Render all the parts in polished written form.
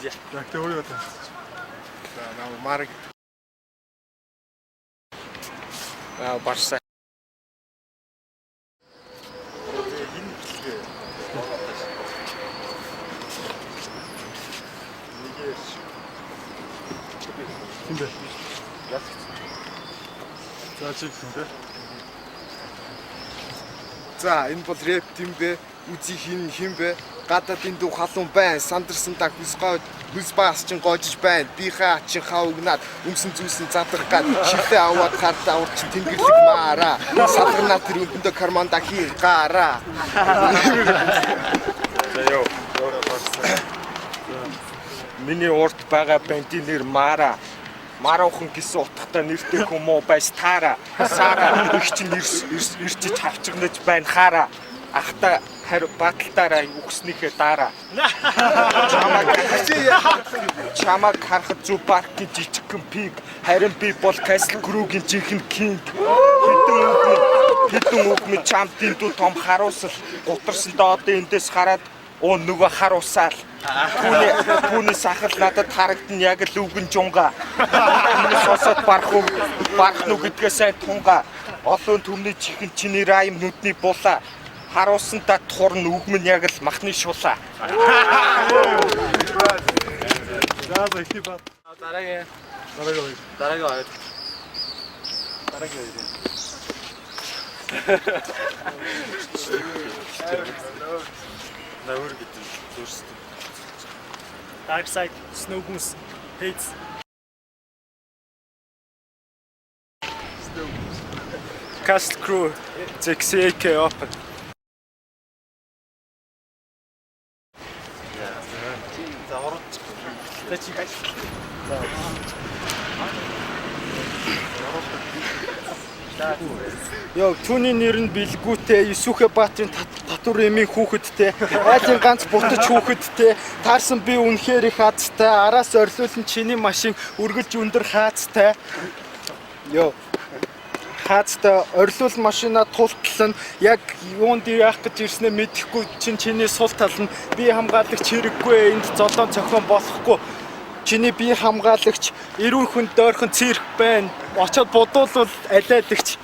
Яг тэ өөрөө та. За наа марк. Барса. Хинбэ? За чиг хинбэ? За энэ бол рэп тийм бэ. Үзий хин бэ? Гадаадын дүү халуун байна. Сандарсан та хүс багс чин гоожиж байна. Би чин хаа угнаад өмсөн зүүсэн задрах гад шилээ аваад хартаа урчин тэнгэрлэг маараа. Салганаа тэр өндөө карманда хий гараа. За ёо. Миний урд байгаа бандын нэр Мара. Маруухан гэсэн утгатай нэртэй хүмүүс байс Тара. Сара их чинь ирчиж хавчгнаж байна хараа. Ахта харь баталтаараа үгснийхээ дараа. Чамаг харахад зүг паркийн жижигхэн пиг. Харин би бол Castle Crew-гийн жинхэнэ кинг. Хэдэн үг минь чамд дэндүү том харуусал. Гутарсан доод эндээс хараад нөгөө харуусаал. Түүний сахал надад харагдана яг л үгэн жунга. Сосод барах нү гэдгээ сайн тунга. Олон төмний чихэн чиний райм нүдний булаа. Харуусантаа турн үг минь яг л махны шулаа. За их бат. Дараагийн Дараагийн. хоёр. Навөр гэдэг зүрстэй. Dark Side, Snow Goose, Hades. Castle Crew ZXAK Open. За ороод. За чи гайс. Йоо, түүний нэр нь Билгүүтэй, Исүхэ Баатрин татвар эмийн хүүхэдтэй, айлын ганц бутаж хүүхэдтэй, таарсан би үнэхээр их хаацтай, араас орилуулсан чиний машин үргэлж өндөр хаацтай. Йоо. Хаацтай орилуул машина тултлан яг юунд яах гэж ирснээ мэдэхгүй чиний сул тал нь би хамгаалагч хэрэггүй энд золон цохон болохгүй. Чиний би хамгаалагч эрүүн хүн дойрхон цирк байна. Очоод бодуулвал алайлагч.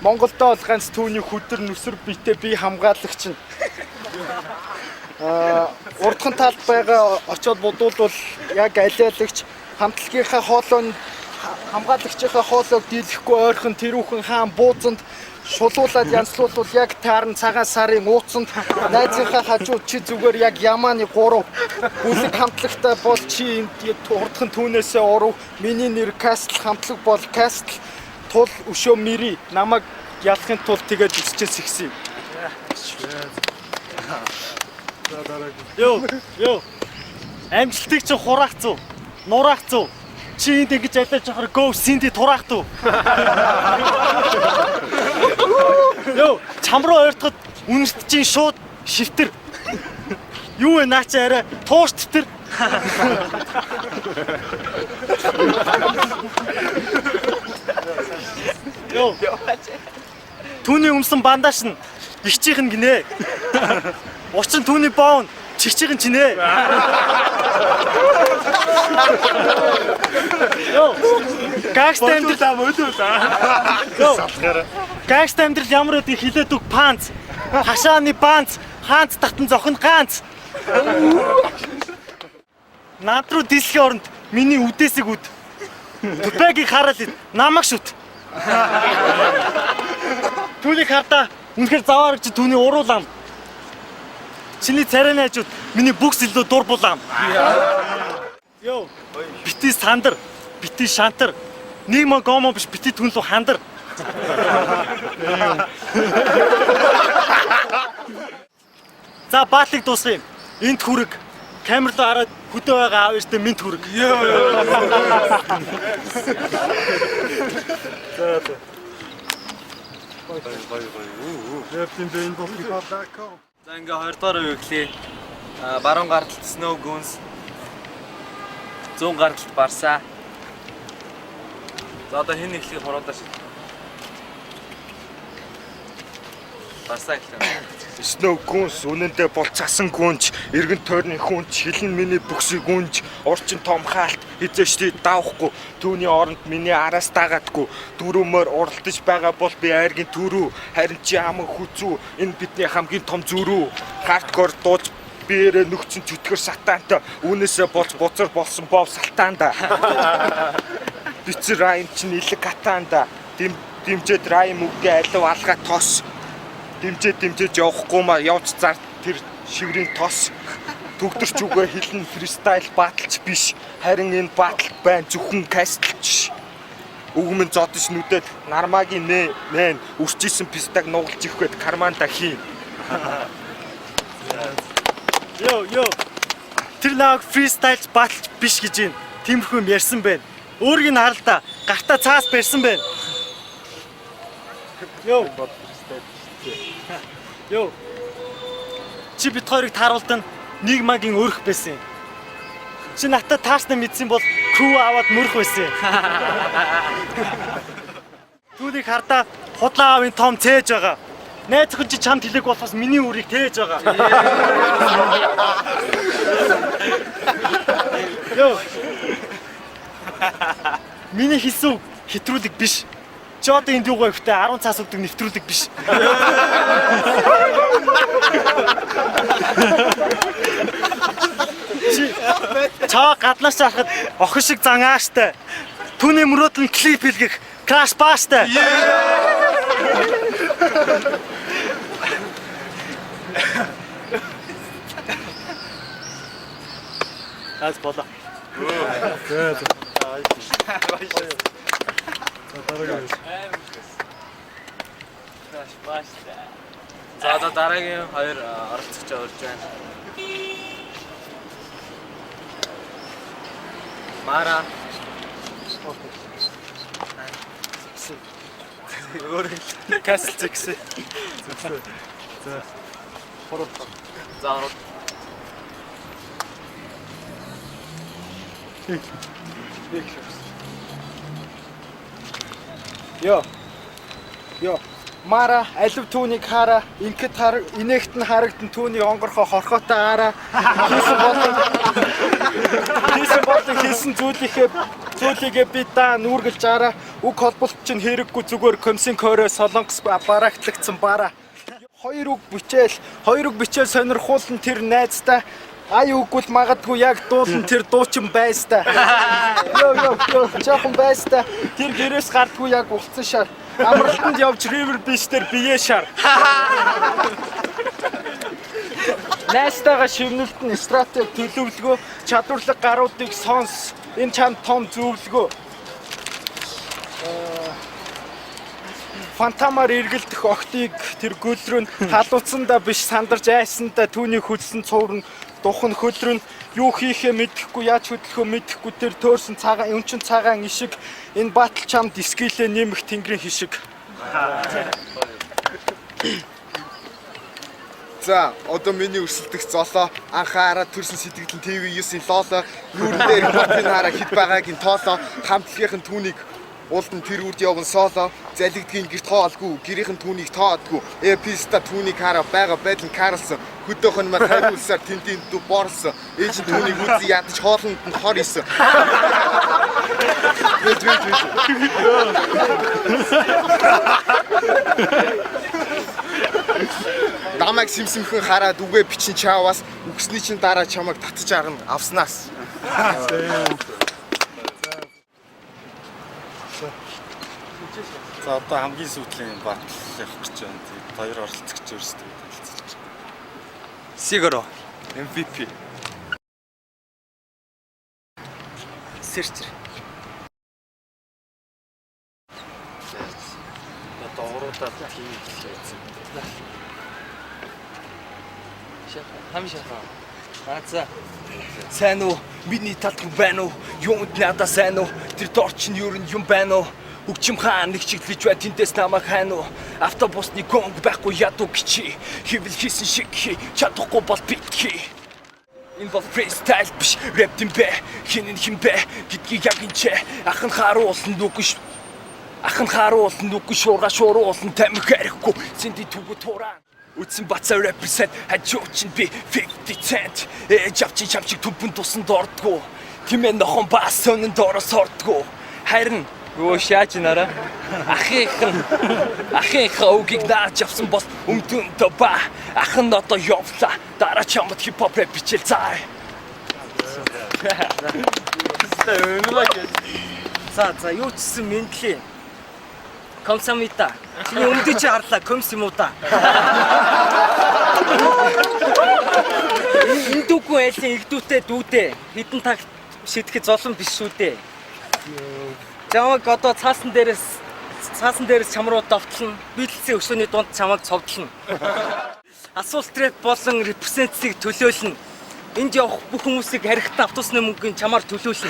Монголдо бол ганц түүний хөдөр нүсэр битэй би хамгаалагч нь. Урдхан талд байгаа очоод бодуулвал яг алайлагч хамтлагийнхаа хоолойн хамгаалагчийнхаа хоолойг дийлэхгүй ойрхон тэрүүхэн хаан бууцанд шулуулаад янзлуулвал яг таарн цагаан сарын ууцанд найзынхаа хажууд чи зүгээр яг ямааны 3 бүлэг хамтлагтай бол чи урдхан түүнээсээ урав миний нэр Castle хамтлаг бол Castle тул өшөө мэри намайг ялахын тулд тэгээд үсчээс ихсэн юм. За дараагийн. Йоо. Амжилтыг чи хураах зүү. Нураах зүү. Чи энд ингэж алиаж явахаар go синди тураах дүү. Йоо, чам руу ойртоход үнэрт чинь шууд шивтэр. Юу вэ наа чи арай тууш тэтэр. Йоо. Түүний өмсөн бандаж нь ихчийнх нь гинэ. Учир нь түүний боон чихчийнх нь чинэ. Йоо. Гангста амьдрал ямар байдгийг хилээд үг панц. Хашааны панц, хаанц татан зохин ганц. Наад руу дислэхийн оронд миний үдээсийг үд. Тупагийг хараад намайг шүт. Түүнийг хардаа үнэхээр заваар гэж түүний уруулам. Чиний царай найзууд миний бүкс илүү дур булаам. Йоо. Бити сандар, бити шантар. Нэг мөн гомо биш бити түн лу хандар. За баатлыг дуусгая. Энд хүрэг. Камер руу хараад хөдөө байгаа аав эртээ минт хүрэг. За ингээ 2 дахь руу эвлэе. Баруун гардалт Snow Goons. Зүүн гардалт Барса. За одоо хэн эхлэхийг хуруудаа шил. Барсаа гэлээ. Snow Goons үнэндээ бол цасан гүнж, эргэн тойрны хүнч, хилэн миний бүксийг гүнж, урчин том хаалт хизээштэй давахгүй, түүний оронд миний араас дагаадгүй, дөрөмөр уралдаж байгаа бол би айргийн түрүү, харин чи аман хүзүү, энэ бидний хамгийн том зүрүү, хардкор дууж биеэрээ нүгцэн чөтгөр сатаантай, үүнээсээ болж буцар болсон бов салтаанда. Бицэр райм чинь илэг катаанда, дэмжээд райм үгээ алив алгаа тос. Дэмжиж явахгүй маа явж зар тэр шигрийн тос төгдөрч үгээ хэлэн фристайл баталч биш харин энэ батал байн зөвхөн кастлч өгмөн зодож нүдэд нармагийн нэн үрчижсэн пистаг нугалж ихэхэд карманда хийн. Йоо. Тэр нэг фристайлж баталж биш гэж юм. Тиймэрхүү юм ярьсан байна. Өөрийг нь хар л да. Гартаа цаас барьсан байна. Йоо. Чи бит хоёрыг тааруулдан нэг магийн өрх байсан. Чи надад таарснаа мэдсэн бол крүү аваад мөрөх байсан. Түүнийг хардаа худлаа аавын том цээж байгаа. Найз охин чи чамд хэлээг болохоос миний үрийг тээж байгаа. Йоо. Миний хэлсэн үг хэтрүүлэг биш. Чи одоо энд юу говьтай 10 цаас өгдөг нэвтрүүлэг биш. Чаа гаднаас харахад охин шиг зангааштай. Түүний мөрөөдөл нь клип хийлгэх краш бааштай. Аз болоо. За одоо дараагийн хоёр оролцогч орж байна. Мара. Касл зэгсэн. За орол. Йоо. Мара алив түүнийг хараа, ингээд инээхт нь харагдан түүний онгорхоо хорхоотой араа. Хийсэн зүйлийгээ би даа нүүргэлж араа. Үг холболт чинь хэрэггүй зүгээр комиссын короо солонгос бараагтлагдсан бараа. Хоёр үг бичээл сонирхуулна тэр найздаа. Ай үггүй магадгүй яг дуулан тэр дуучин байстаа. Йоо, жоохон байстаа. Тэр гэрээс гардгүй яг улцсан шар. Амралтанд явж ривер биш дээр бие шар. Найстайгаа шивнэлтэн стратеги төлөвлөгөө, чадварлаг гаруудыг сонс. Энэ чам том зөвлөгөө. Фантамаар эргэлдэх охтыг тэр гөлрөн халууцсандаа биш сандарч айсандаа түүний хөлсөн цуурн духан хөлрөн юу хийхээ мэдэхгүй яаж хөдлөхөө мэдэхгүй тэр төөрсөн цагаан өнчин цагаан ишиг энэ батал чамд дискилээ нэмэх тэнгэрийн хишиг. За одоо миний өрсөлдөх золоо анхаараа төрсэн сэтгэл нь ТV9-ийн лоолоо нүүрэн дээр батны хараа хэд байгааг нь тоолоо хамтлагийн түүнийг уулдан тэр үрд явсан соолоо залгидгийн гэрт хоолгүй гэрийнхэн түүнийг тоодгүй эписта түүнийг хараа байгаа байдал нь карлсан хөдөөх нь мар хариулсаар тентийн дүү борсон ээж нь түүнийг үгүй ядаж хоолнд нь хор исэн Дамаг симсэмхэн хараад үгээ бичин чааваас үгсний чинь дараа чамайг татж арган авснаас. За одоо хамгийн сүүлийн батал явах гэж байна. Тэгээд хоёр оролцогч өөрсдөө танилцуулж байна. Сигуро MVP. Сэрчэр. Одоо уруудаа тийм хэлсэн. Хамшаа. За. Сайн уу? Миний талд байна уу? Юунд надад сайн уу? Тэр дорч нь юу юм байна уу? Үгчим хаан нэг чиглэж бай тэндээс намайг хайна уу? Автобусны гонг байхгүй ядуу гिची. Хивэл хийсэн шиг чадахгүй бол битгий. Энэ бол фристайл биш, рэп юм бэ? Хин бэ? Гэдгийг яг энэ ахын харуулсан нүгш. Ах нь харуулна нүггүй шуургуулна тамиг ярихгүй зинди түгүү туураа. Үтсэн бацаа represent хажууч нь би 50 cent. Жавчи чамчиг түбэн тусан дордгоо. Тимээ нохон бас сонин доороос ордгоо. Харин юу шааж нараа. Ахийнхаа үгийг нааж авсан бол өмдөнтөө ба. Ах нь одоо явлаа. Дараа чамд хипхоп рэп бичил цаа. За юу ч гэсэн мэдлээ. Комсамита. Чиний өмдөж харлаа комсимута. Энэ дүүгүй айлын игдүүтэй дүүдээ хідэн тагт шидэхэд золон биш шүү дээ. Чамаг одоо цаасан дээрээс чамруу давтлна. Бийлэлцээ өшөөний дунд чамаг цовдлно. Асуулт рэп болон репрезентийг төлөөлнө. Энд явах бүх хүмүүсийг харихтан автобусны мөнгөний чамаар төлөөлнө.